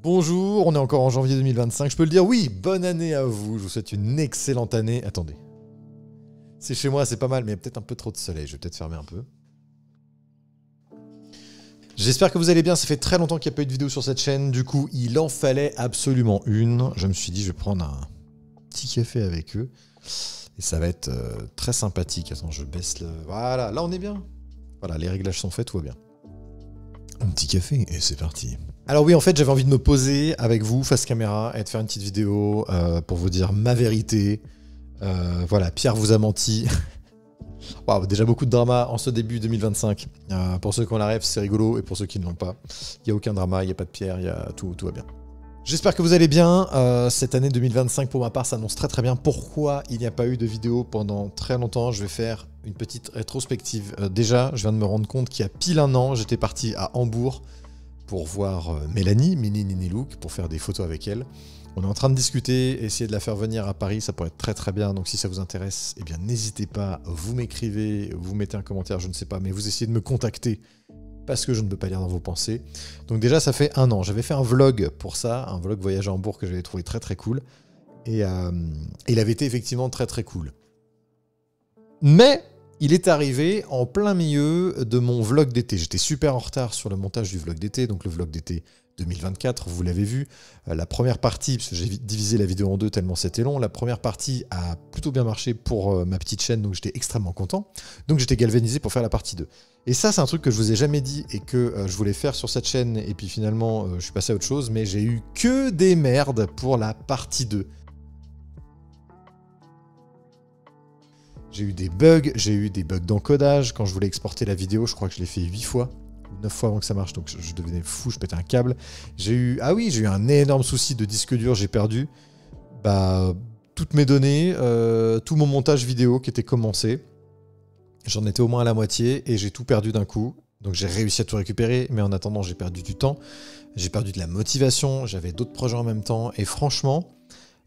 Bonjour, on est encore en janvier 2025, je peux le dire, oui, bonne année à vous, je vous souhaite une excellente année. Attendez, c'est chez moi, c'est pas mal, mais il y a peut-être un peu trop de soleil, je vais peut-être fermer un peu. J'espère que vous allez bien, ça fait très longtemps qu'il n'y a pas eu de vidéo sur cette chaîne, du coup il en fallait absolument une. Je me suis dit je vais prendre un petit café avec eux, et ça va être très sympathique. Attends, je baisse le... Voilà, là on est bien. Voilà, les réglages sont faits, tout va bien. Un petit café, et c'est parti. Alors oui, en fait, j'avais envie de me poser avec vous, face caméra, et de faire une petite vidéo pour vous dire ma vérité. Voilà, Pierre vous a menti. Wow, déjà beaucoup de drama en ce début 2025. Pour ceux qui ont la rêve, c'est rigolo, et pour ceux qui ne l'ont pas, il n'y a aucun drama, il n'y a pas de Pierre, tout va bien. J'espère que vous allez bien. Cette année 2025, pour ma part, s'annonce très très bien. Pourquoi il n'y a pas eu de vidéo pendant très longtemps? Je vais faire une petite rétrospective. Déjà, je viens de me rendre compte qu'il y a pile un an, j'étais parti à Hambourg pour voir Mélanie, Mini Nini Look, pour faire des photos avec elle. On est en train de discuter, essayer de la faire venir à Paris, ça pourrait être très très bien, donc si ça vous intéresse, eh bien n'hésitez pas, vous m'écrivez, vous mettez un commentaire, je ne sais pas, mais vous essayez de me contacter, parce que je ne peux pas lire dans vos pensées. Donc déjà, ça fait un an, j'avais fait un vlog pour ça, un vlog voyage à Hambourg que j'avais trouvé très très cool, et il avait été effectivement très très cool. Mais il est arrivé en plein milieu de mon vlog d'été. J'étais super en retard sur le montage du vlog d'été, donc le vlog d'été 2024, vous l'avez vu. La première partie, parce que j'ai divisé la vidéo en deux tellement c'était long, la première partie a plutôt bien marché pour ma petite chaîne, donc j'étais extrêmement content. Donc j'étais galvanisé pour faire la partie 2. Et ça, c'est un truc que je vous ai jamais dit et que je voulais faire sur cette chaîne, et puis finalement, je suis passé à autre chose, mais j'ai eu que des merdes pour la partie 2. J'ai eu des bugs d'encodage. Quand je voulais exporter la vidéo, je crois que je l'ai fait 8 fois, ou 9 fois avant que ça marche, donc je devenais fou, je pétais un câble. J'ai eu un énorme souci de disque dur, j'ai perdu toutes mes données, tout mon montage vidéo qui était commencé. J'en étais au moins à la moitié, et j'ai tout perdu d'un coup. Donc j'ai réussi à tout récupérer, mais en attendant, j'ai perdu du temps, j'ai perdu de la motivation, j'avais d'autres projets en même temps, et franchement,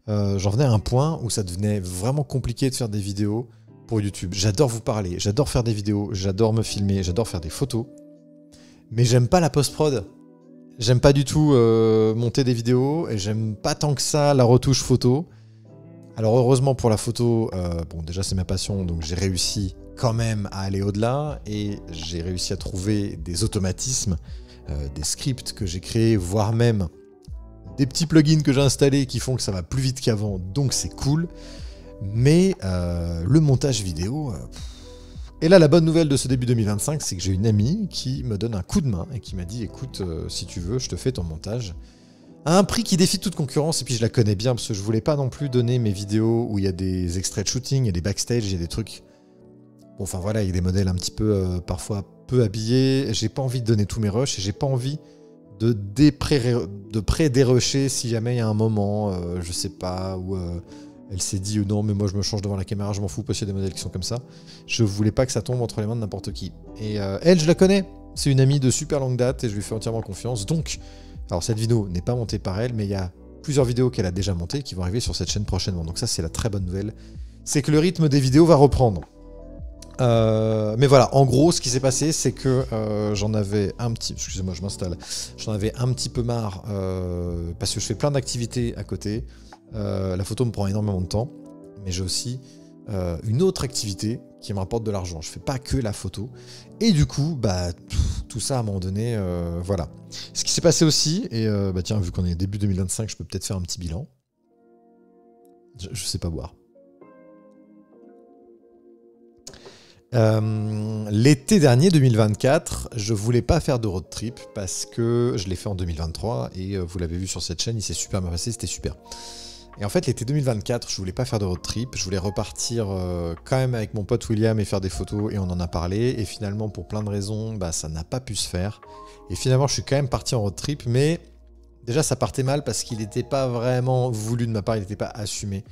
j'en venais à un point où ça devenait vraiment compliqué de faire des vidéos pour YouTube. J'adore vous parler, j'adore faire des vidéos, j'adore me filmer, j'adore faire des photos. Mais j'aime pas la post-prod. J'aime pas du tout monter des vidéos, et j'aime pas tant que ça la retouche photo. Alors heureusement pour la photo, bon déjà c'est ma passion, donc j'ai réussi quand même à aller au-delà, et j'ai réussi à trouver des automatismes, des scripts que j'ai créés, voire même des petits plugins que j'ai installés qui font que ça va plus vite qu'avant, donc c'est cool. Mais le montage vidéo... Et là, la bonne nouvelle de ce début 2025, c'est que j'ai une amie qui me donne un coup de main et qui m'a dit « Écoute, si tu veux, je te fais ton montage à un prix qui défie toute concurrence. » Et puis je la connais bien, parce que je voulais pas non plus donner mes vidéos où il y a des extraits de shooting, il y a des backstage, il y a des trucs... Bon, enfin voilà, il y a des modèles un petit peu, parfois peu habillés. J'ai pas envie de donner tous mes rushs, et j'ai pas envie de pré-dérusher si jamais il y a un moment, je sais pas, où... elle s'est dit non, mais moi je me change devant la caméra, je m'en fous, parce qu'il y a des modèles qui sont comme ça. Je voulais pas que ça tombe entre les mains de n'importe qui. Et elle, je la connais, c'est une amie de super longue date, et je lui fais entièrement confiance. Donc, alors cette vidéo n'est pas montée par elle, mais il y a plusieurs vidéos qu'elle a déjà montées qui vont arriver sur cette chaîne prochainement. Donc ça, c'est la très bonne nouvelle. C'est que le rythme des vidéos va reprendre. Mais voilà, en gros, ce qui s'est passé, c'est que j'en avais un petit... Excusez-moi, je m'installe. J'en avais un petit peu marre, parce que je fais plein d'activités à côté. La photo me prend énormément de temps, mais j'ai aussi une autre activité qui me rapporte de l'argent. Je fais pas que la photo, et du coup, tout ça à un moment donné, voilà. Ce qui s'est passé aussi, et tiens, vu qu'on est début 2025, je peux peut-être faire un petit bilan. Je sais pas boire. L'été dernier 2024, je voulais pas faire de road trip parce que je l'ai fait en 2023, et vous l'avez vu sur cette chaîne, il s'est super bien passé, c'était super. Et en fait, l'été 2024, je voulais pas faire de road trip, je voulais repartir quand même avec mon pote William et faire des photos, et on en a parlé, et finalement, pour plein de raisons, ça n'a pas pu se faire. Et finalement, je suis quand même parti en road trip, mais déjà, ça partait mal parce qu'il n'était pas vraiment voulu de ma part, il n'était pas assumé.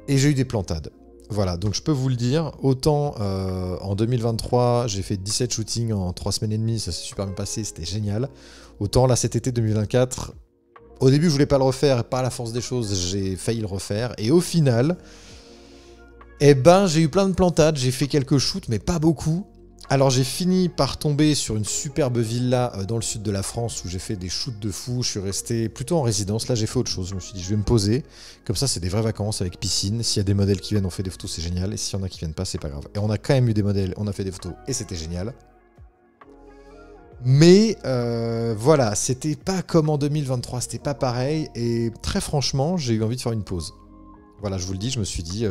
Et j'ai eu des plantades. Voilà, donc je peux vous le dire, autant en 2023, j'ai fait 17 shootings en 3 semaines et demie, ça s'est super bien passé, c'était génial. Autant là, cet été 2024... Au début, je voulais pas le refaire, et par la force des choses, j'ai failli le refaire. Et au final, j'ai eu plein de plantades, j'ai fait quelques shoots, mais pas beaucoup. Alors j'ai fini par tomber sur une superbe villa dans le sud de la France où j'ai fait des shoots de fou, je suis resté plutôt en résidence, là j'ai fait autre chose, je me suis dit je vais me poser, comme ça c'est des vraies vacances avec piscine, s'il y a des modèles qui viennent on fait des photos c'est génial, et s'il y en a qui viennent pas c'est pas grave. Et on a quand même eu des modèles, on a fait des photos et c'était génial. Mais voilà, c'était pas comme en 2023, c'était pas pareil, et très franchement j'ai eu envie de faire une pause. Voilà, je vous le dis, je me suis dit,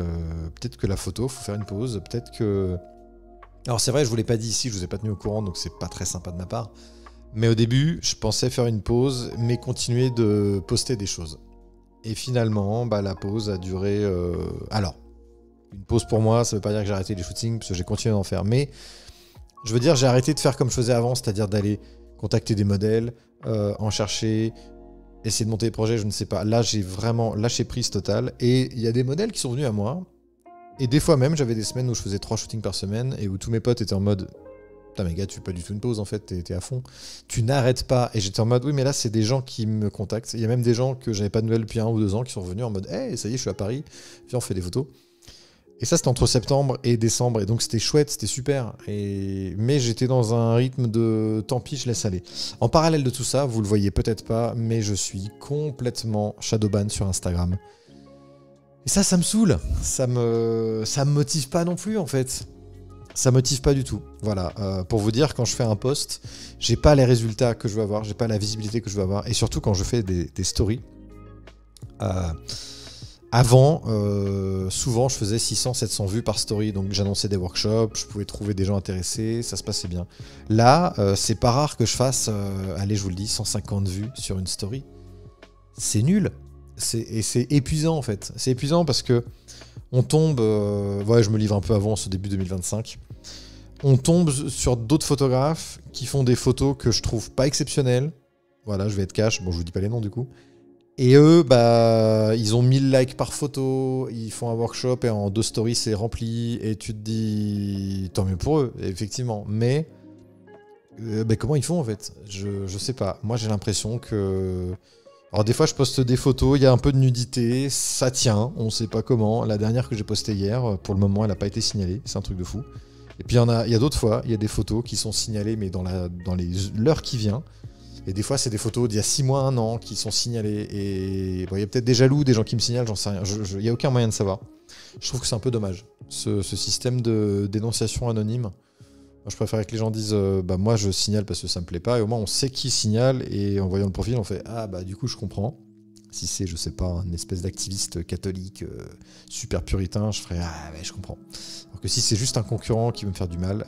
peut-être que la photo, faut faire une pause, peut-être que... Alors c'est vrai, je vous l'ai pas dit ici, je vous ai pas tenu au courant, donc c'est pas très sympa de ma part. Mais au début, je pensais faire une pause, mais continuer de poster des choses. Et finalement, bah, la pause a duré... Alors, une pause pour moi, ça veut pas dire que j'ai arrêté les shootings, parce que j'ai continué d'en faire. Mais, je veux dire, j'ai arrêté de faire comme je faisais avant, c'est-à-dire d'aller contacter des modèles, en chercher, essayer de monter des projets, je ne sais pas. Là, j'ai vraiment lâché prise totale. Et il y a des modèles qui sont venus à moi. Et des fois même, j'avais des semaines où je faisais 3 shootings par semaine et où tous mes potes étaient en mode « Putain mais gars, tu fais pas du tout une pause en fait, t'es à fond. Tu n'arrêtes pas. » Et j'étais en mode « Oui mais là, c'est des gens qui me contactent. » Il y a même des gens que j'avais pas de nouvelles depuis 1 ou 2 ans qui sont revenus en mode « Hey, ça y est, je suis à Paris. Viens, on fait des photos. » Et ça, c'était entre septembre et décembre. Et donc, c'était chouette, c'était super. Mais j'étais dans un rythme de « Tant pis, je laisse aller. » En parallèle de tout ça, vous le voyez peut-être pas, mais je suis complètement shadowban sur Instagram. Et ça me saoule. Ça me motive pas non plus, en fait. Ça motive pas du tout. Voilà. Pour vous dire, quand je fais un post, j'ai pas les résultats que je veux avoir, j'ai pas la visibilité que je veux avoir. Et surtout, quand je fais des stories. Avant, souvent, je faisais 600-700 vues par story. Donc, j'annonçais des workshops, je pouvais trouver des gens intéressés, ça se passait bien. Là, c'est pas rare que je fasse, allez, je vous le dis, 150 vues sur une story. C'est nul. Et c'est épuisant en fait. C'est épuisant parce que on tombe... ouais, je me livre un peu avant ce début 2025. On tombe sur d'autres photographes qui font des photos que je trouve pas exceptionnelles. Voilà, je vais être cash. Bon, je vous dis pas les noms du coup. Et eux, bah, ils ont 1000 likes par photo. Ils font un workshop et en 2 stories, c'est rempli. Et tu te dis... Tant mieux pour eux, effectivement. Mais... bah, comment ils font en fait? Je sais pas. Moi, j'ai l'impression que... Alors des fois je poste des photos, il y a un peu de nudité, ça tient, on sait pas comment. La dernière que j'ai postée hier, pour le moment elle n'a pas été signalée, c'est un truc de fou. Et puis il y a d'autres fois, il y a des photos qui sont signalées mais dans l'heure qui vient. Et des fois c'est des photos d'il y a 6 mois, 1 an qui sont signalées. Et bon, il y a peut-être des jaloux, des gens qui me signalent, j'en sais rien. Il n'y a aucun moyen de savoir. Je trouve que c'est un peu dommage, ce système de dénonciation anonyme. Moi, je préfère que les gens disent bah moi je signale parce que ça me plaît pas et au moins on sait qui signale et en voyant le profil on fait ah bah du coup je comprends. Si c'est je sais pas une espèce d'activiste catholique super puritain je ferais ah ouais je comprends. Alors que si c'est juste un concurrent qui veut me faire du mal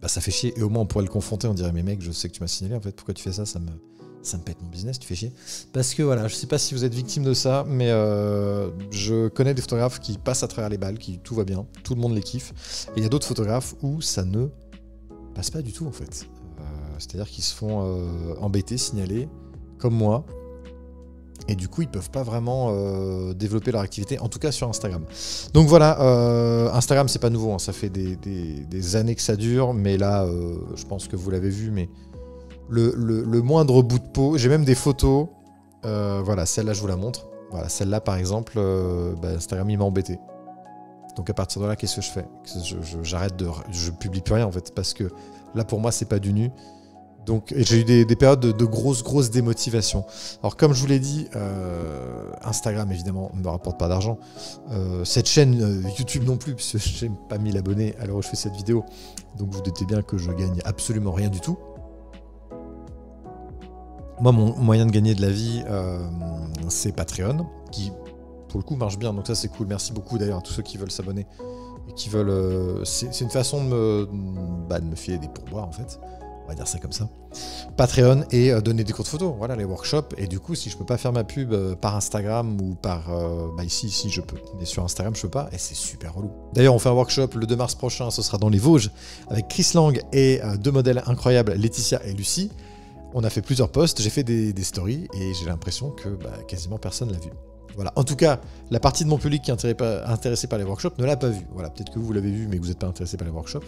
bah ça fait chier et au moins on pourrait le confronter on dirait mais mec je sais que tu m'as signalé en fait pourquoi tu fais ça ça me pète mon business, tu fais chier. Parce que voilà, je sais pas si vous êtes victime de ça, mais je connais des photographes qui passent à travers les balles, qui tout va bien, tout le monde les kiffe. Et il y a d'autres photographes où ça ne passe pas du tout en fait. C'est-à-dire qu'ils se font embêter, signaler, comme moi. Et du coup, ils peuvent pas vraiment développer leur activité, en tout cas sur Instagram. Donc voilà, Instagram c'est pas nouveau, hein, ça fait des années que ça dure, mais là, je pense que vous l'avez vu, mais le moindre bout de peau, j'ai même des photos, voilà, celle-là je vous la montre, voilà, celle-là par exemple, Instagram il m'a embêté. Donc à partir de là, qu'est-ce que je fais? J'arrête je publie plus rien en fait, parce que là pour moi c'est pas du nu. Donc j'ai eu des périodes de grosses démotivations. Alors comme je vous l'ai dit, Instagram évidemment ne me rapporte pas d'argent. Cette chaîne YouTube non plus, puisque j'ai pas 1000 abonnés à l'heure où je fais cette vidéo. Donc vous doutez bien que je gagne absolument rien du tout. Moi, mon moyen de gagner de la vie, c'est Patreon, qui, pour le coup, marche bien. Donc ça, c'est cool. Merci beaucoup, d'ailleurs, à tous ceux qui veulent s'abonner. Et qui veulent... c'est une façon de me filer des pourboires, en fait. On va dire ça comme ça. Patreon et donner des cours de photo. Voilà, les workshops. Et du coup, si je peux pas faire ma pub par Instagram ou par... ici, je peux. Mais sur Instagram, je peux pas. Et c'est super relou. D'ailleurs, on fait un workshop le 2 mars prochain. Ce sera dans les Vosges, avec Chris Lang et 2 modèles incroyables, Laetitia et Lucie. On a fait plusieurs posts, j'ai fait des stories et j'ai l'impression que quasiment personne l'a vu. Voilà. En tout cas, la partie de mon public qui est intéressée par les workshops ne l'a pas vu. Voilà, peut-être que vous l'avez vu, mais que vous n'êtes pas intéressé par les workshops.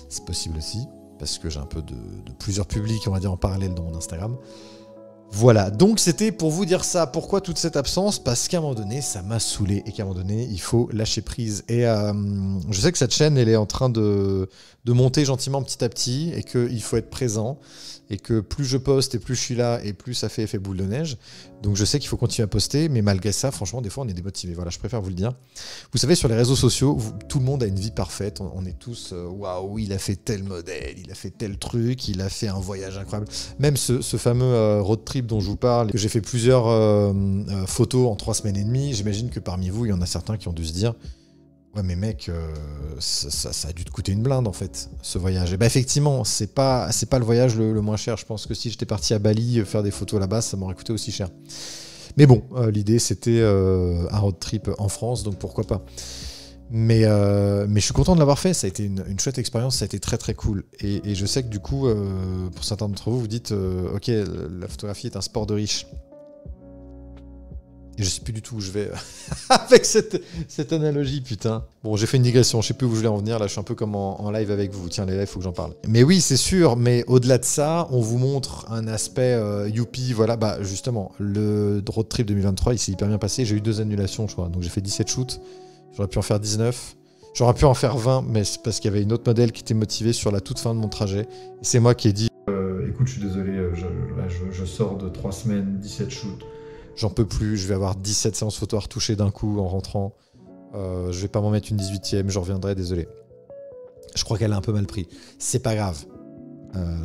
C'est possible aussi, parce que j'ai un peu de plusieurs publics, on va dire, en parallèle dans mon Instagram. Voilà, donc c'était pour vous dire ça. Pourquoi toute cette absence? Parce qu'à un moment donné, ça m'a saoulé et qu'à un moment donné, il faut lâcher prise. Et je sais que cette chaîne, elle est en train de monter gentiment petit à petit et qu'il faut être présent. Et que plus je poste et plus je suis là et plus ça fait effet boule de neige. Donc je sais qu'il faut continuer à poster, mais malgré ça, franchement, des fois, on est démotivé. Voilà, je préfère vous le dire. Vous savez, sur les réseaux sociaux, tout le monde a une vie parfaite. On est tous, waouh, il a fait tel modèle, il a fait tel truc, il a fait un voyage incroyable. Même ce fameux road trip dont je vous parle, que j'ai fait plusieurs photos en 3 semaines et demie, j'imagine que parmi vous, il y en a certains qui ont dû se dire ouais mais mec, ça a dû te coûter une blinde en fait, ce voyage. Et bah effectivement, c'est pas le voyage le moins cher. Je pense que si j'étais parti à Bali faire des photos là-bas, ça m'aurait coûté aussi cher. Mais bon, l'idée c'était un road trip en France, donc pourquoi pas. Mais je suis content de l'avoir fait, ça a été une chouette expérience, ça a été très très cool. Et je sais que du coup, pour certains d'entre vous, vous dites ok, la photographie est un sport de riche. Et je sais plus du tout où je vais avec cette analogie, putain. Bon, j'ai fait une digression, je sais plus où je voulais en venir. Là, je suis un peu comme en live avec vous. Tiens, les lives, faut que j'en parle. Mais oui, c'est sûr, mais au-delà de ça, on vous montre un aspect youpi. Voilà, bah justement, le road trip 2023, il s'est hyper bien passé. J'ai eu 2 annulations, je crois. Donc j'ai fait 17 shoots. J'aurais pu en faire 19. J'aurais pu en faire 20, mais c'est parce qu'il y avait une autre modèle qui était motivée sur la toute fin de mon trajet. Et c'est moi qui ai dit écoute, je suis désolé, je sors de 3 semaines, 17 shoots. J'en peux plus, je vais avoir 17 séances photo à retoucher d'un coup en rentrant. Je vais pas m'en mettre une 18e, je reviendrai, désolé. Je crois qu'elle a un peu mal pris. C'est pas grave.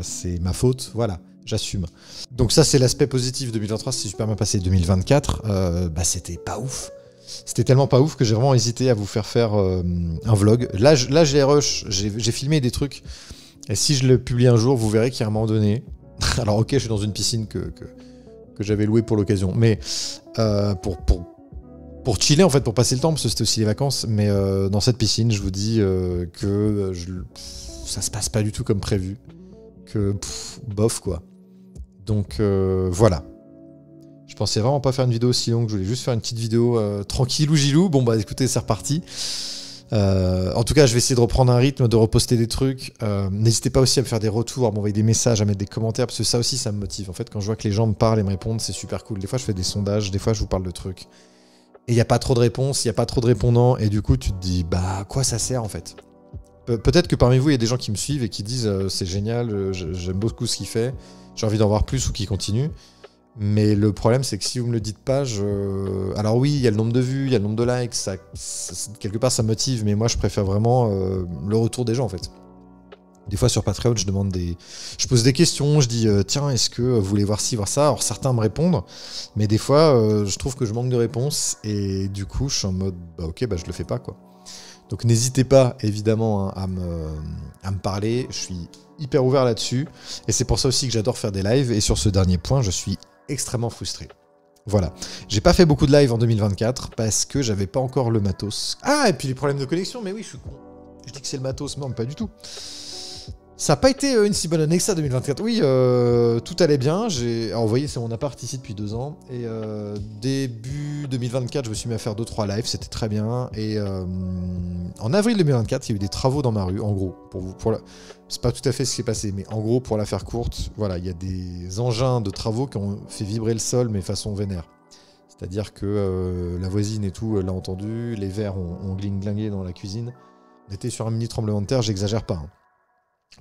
C'est ma faute, voilà, j'assume. Donc ça, c'est l'aspect positif. 2023, c'est super bien passé. 2024, bah c'était pas ouf. C'était tellement pas ouf que j'ai vraiment hésité à vous faire un vlog. Là j'ai rush, j'ai filmé des trucs. Et si je le publie un jour, vous verrez qu'à un moment donné... Alors ok, je suis dans une piscine que j'avais loué pour l'occasion, mais pour chiller en fait, pour passer le temps, parce que c'était aussi les vacances, mais dans cette piscine, je vous dis que ça se passe pas du tout comme prévu, que bof quoi. Donc voilà. Je pensais vraiment pas faire une vidéo aussi longue, je voulais juste faire une petite vidéo tranquille ou gilou. Bon bah écoutez, c'est reparti. En tout cas, je vais essayer de reprendre un rythme, de reposter des trucs. N'hésitez pas aussi à me faire des retours, à m'envoyer des messages, à mettre des commentaires, parce que ça aussi, ça me motive. En fait, quand je vois que les gens me parlent et me répondent, c'est super cool. Des fois, je fais des sondages, des fois, je vous parle de trucs. Et il n'y a pas trop de réponses, il n'y a pas trop de répondants, et du coup, tu te dis, bah, à quoi ça sert, en fait? Peut-être que parmi vous, il y a des gens qui me suivent et qui disent, c'est génial, j'aime beaucoup ce qu'il fait, j'ai envie d'en voir plus ou qu'il continue. Mais le problème, c'est que si vous me le dites pas, alors oui, il y a le nombre de vues, il y a le nombre de likes, quelque part ça motive, mais moi je préfère vraiment le retour des gens en fait. Des fois sur Patreon, je pose des questions, je dis tiens, est-ce que vous voulez voir ci, voir ça? Alors certains me répondent, mais des fois je trouve que je manque de réponses et du coup je suis en mode bah ok, bah je le fais pas quoi. Donc n'hésitez pas évidemment à me parler, je suis hyper ouvert là-dessus et c'est pour ça aussi que j'adore faire des lives et sur ce dernier point, je suis extrêmement frustré. Voilà. J'ai pas fait beaucoup de live en 2024 parce que j'avais pas encore le matos. Ah, et puis les problèmes de connexion, mais oui, je suis con. Je dis que c'est le matos, non, pas du tout. Ça n'a pas été une si bonne année que ça, 2024. Oui, tout allait bien. Alors, vous voyez, c'est mon appart ici depuis 2 ans. Et début 2024, je me suis mis à faire 2-3 lives. C'était très bien. Et en avril 2024, il y a eu des travaux dans ma rue, en gros. C'est pas tout à fait ce qui s'est passé, mais en gros, pour la faire courte, voilà, il y a des engins de travaux qui ont fait vibrer le sol, mais façon vénère. C'est-à-dire que la voisine et tout l'a entendu. Les verres ont gling-glingué dans la cuisine. On était sur un mini tremblement de terre, j'exagère pas. Hein.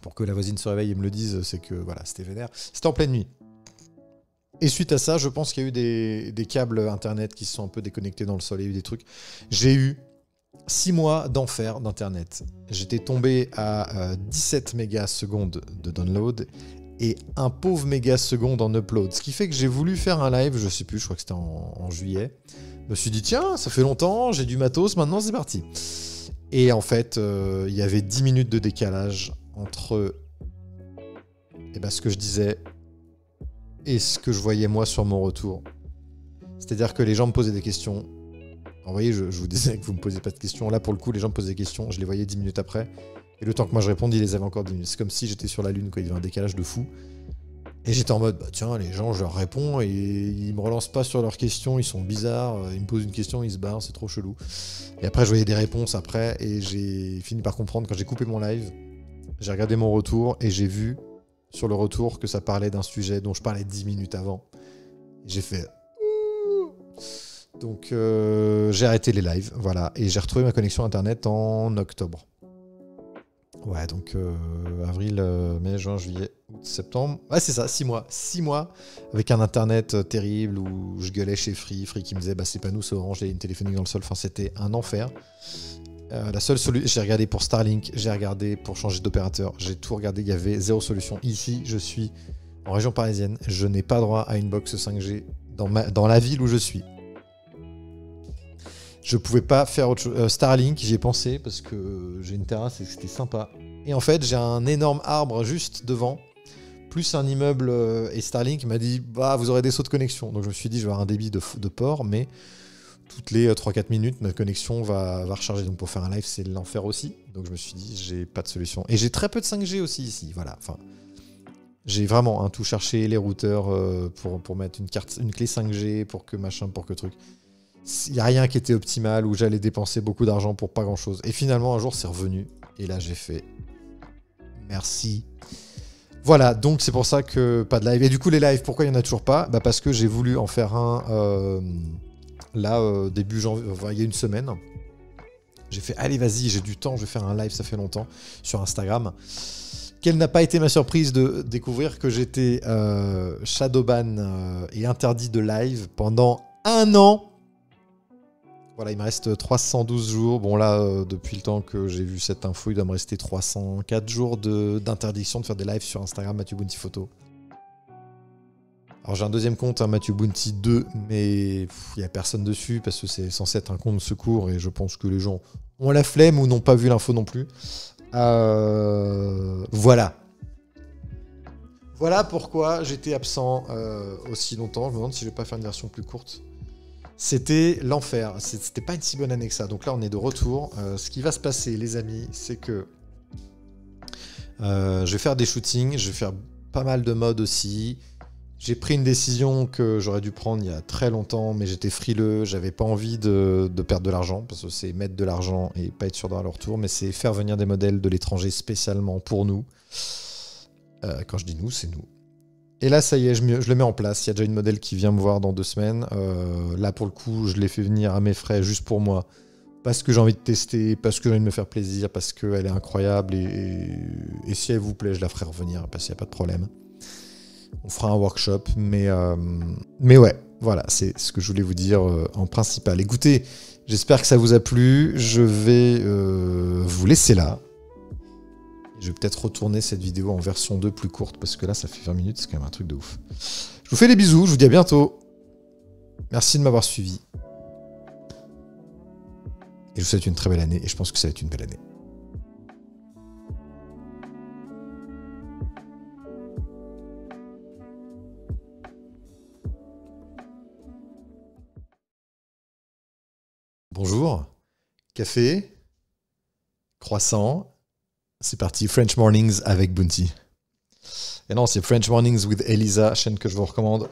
Pour que la voisine se réveille et me le dise, c'est que voilà, c'était vénère. C'était en pleine nuit. Et suite à ça, je pense qu'il y a eu des câbles internet qui se sont un peu déconnectés dans le sol. Il y a eu des trucs. J'ai eu 6 mois d'enfer d'internet. J'étais tombé à 17 mégasecondes de download et un pauvre mégaseconde en upload. Ce qui fait que j'ai voulu faire un live, je sais plus, je crois que c'était en juillet. Je me suis dit, tiens, ça fait longtemps, j'ai du matos, maintenant c'est parti. Et en fait, il y avait 10 minutes de décalage entre ce que je disais et ce que je voyais moi sur mon retour. C'est-à-dire que les gens me posaient des questions. Vous voyez, je vous disais que vous me posiez pas de questions. Là, pour le coup, les gens me posaient des questions. Je les voyais 10 minutes après. Et le temps que moi je répondais, ils les avaient encore 10 minutes. C'est comme si j'étais sur la Lune, quoi. Il y avait un décalage de fou. Et j'étais en mode, bah tiens, les gens, je leur réponds et ils me relancent pas sur leurs questions. Ils sont bizarres. Ils me posent une question, ils se barrent. C'est trop chelou. Et après, je voyais des réponses après. Et j'ai fini par comprendre quand j'ai coupé mon live. J'ai regardé mon retour et j'ai vu sur le retour que ça parlait d'un sujet dont je parlais 10 minutes avant. J'ai fait... Donc j'ai arrêté les lives, voilà. Et j'ai retrouvé ma connexion internet en octobre. Ouais, donc avril, mai, juin, juillet, août, septembre. Ouais, c'est ça, 6 mois. 6 mois avec un internet terrible où je gueulais chez Free. Free qui me disait, bah c'est pas nous, c'est Orange, il y a une téléphonique dans le sol. Enfin, c'était un enfer. La seule solution, j'ai regardé pour Starlink, j'ai regardé pour changer d'opérateur, j'ai tout regardé, il y avait zéro solution. Ici, je suis en région parisienne, je n'ai pas droit à une box 5G dans la ville où je suis. Je pouvais pas faire autre chose. Starlink, j'y ai pensé parce que j'ai une terrasse et c'était sympa. Et en fait, j'ai un énorme arbre juste devant, plus un immeuble, et Starlink m'a dit bah vous aurez des sauts de connexion. Donc je me suis dit je vais avoir un débit de port, mais toutes les 3-4 minutes, notre connexion va recharger. Donc pour faire un live, c'est l'enfer aussi. Donc je me suis dit j'ai pas de solution. Et j'ai très peu de 5G aussi ici. Voilà. Enfin, j'ai vraiment tout cherché, les routeurs pour mettre une clé 5G, pour que machin, pour que truc. Il n'y a rien qui était optimal, où j'allais dépenser beaucoup d'argent pour pas grand chose. Et finalement, un jour, c'est revenu. Et là, j'ai fait merci. Voilà, donc c'est pour ça que pas de live. Et du coup, les lives, pourquoi il n'y en a toujours pas? Bah parce que j'ai voulu en faire un là, début janvier, il y a une semaine. J'ai fait, allez, vas-y, j'ai du temps, je vais faire un live, ça fait longtemps, sur Instagram. Quelle n'a pas été ma surprise de découvrir que j'étais shadowban et interdit de live pendant 1 an. Voilà, il me reste 312 jours. Bon là, depuis le temps que j'ai vu cette info, il doit me rester 304 jours d'interdiction de faire des lives sur Instagram, Mathieu Bounty Photo. Alors j'ai un deuxième compte, Mathieu Bounty 2, mais il n'y a personne dessus parce que c'est censé être un compte de secours et je pense que les gens ont la flemme ou n'ont pas vu l'info non plus. Voilà. Voilà pourquoi j'étais absent aussi longtemps. Je me demande si je vais pas faire une version plus courte. C'était l'enfer. C'était pas une si bonne année que ça. Donc là, on est de retour. Ce qui va se passer, les amis, c'est que je vais faire des shootings. Je vais faire pas mal de modes aussi. J'ai pris une décision que j'aurais dû prendre il y a très longtemps, mais j'étais frileux. J'avais pas envie de perdre de l'argent, parce que c'est mettre de l'argent et pas être sûr d'avoir le retour, mais c'est faire venir des modèles de l'étranger spécialement pour nous. Quand je dis nous, c'est nous. Et là, ça y est, je le mets en place. Il y a déjà une modèle qui vient me voir dans 2 semaines. Là, pour le coup, je l'ai fait venir à mes frais juste pour moi. Parce que j'ai envie de tester, parce que j'ai envie de me faire plaisir, parce qu'elle est incroyable. Et si elle vous plaît, je la ferai revenir, parce qu'il n'y a pas de problème. On fera un workshop. Mais ouais, voilà, c'est ce que je voulais vous dire en principal. Écoutez, j'espère que ça vous a plu. Je vais vous laisser là. Je vais peut-être retourner cette vidéo en version 2 plus courte, parce que là, ça fait 20 minutes, c'est quand même un truc de ouf. Je vous fais des bisous, je vous dis à bientôt. Merci de m'avoir suivi. Et je vous souhaite une très belle année, et je pense que ça va être une belle année. Bonjour. Café. Croissant. C'est parti, French Mornings avec Bounty. Et non, c'est French Mornings with Elisa, chaîne que je vous recommande.